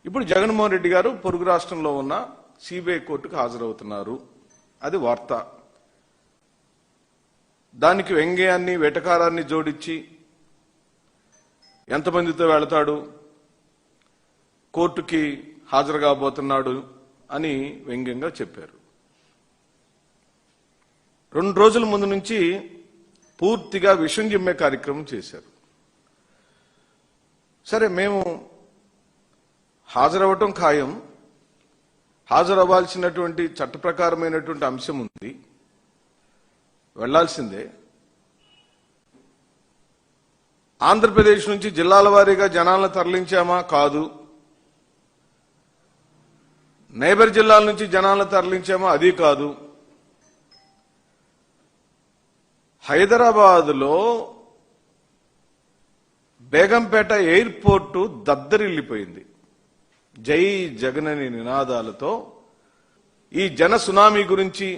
ఇప్పుడు జగన్మోహన్ రెడ్డి గారు పొరుగు రాష్ట్రంలో ఉన్న సిబిఐ కోర్టుకు హాజరవుతున్నారు. అది వార్త. దానికి వ్యంగ్యాన్ని వెటకారాన్ని జోడించి ఎంతమందితో వెళతాడు, కోర్టుకి హాజరు కాబోతున్నాడు అని వ్యంగ్యంగా చెప్పారు. 2 రోజుల ముందు నుంచి పూర్తిగా విషం జిమ్మే కార్యక్రమం చేశారు. సరే, మేము హాజరవ్వటం ఖాయం. హాజరవ్వాల్సినటువంటి చట్టప్రకారమైనటువంటి అంశం ఉంది, వెళ్లాల్సిందే. ఆంధ్రప్రదేశ్ నుంచి జిల్లాల వారీగా జనాలను తరలించామా? కాదు. నైబర్ జిల్లాల నుంచి జనాలను తరలించామా? అది కాదు. హైదరాబాద్లో బేగంపేట ఎయిర్పోర్టు దద్దరిల్లిపోయింది. జై జగన్ అనే నినాదాలతో ఈ జన సునామీ గురించి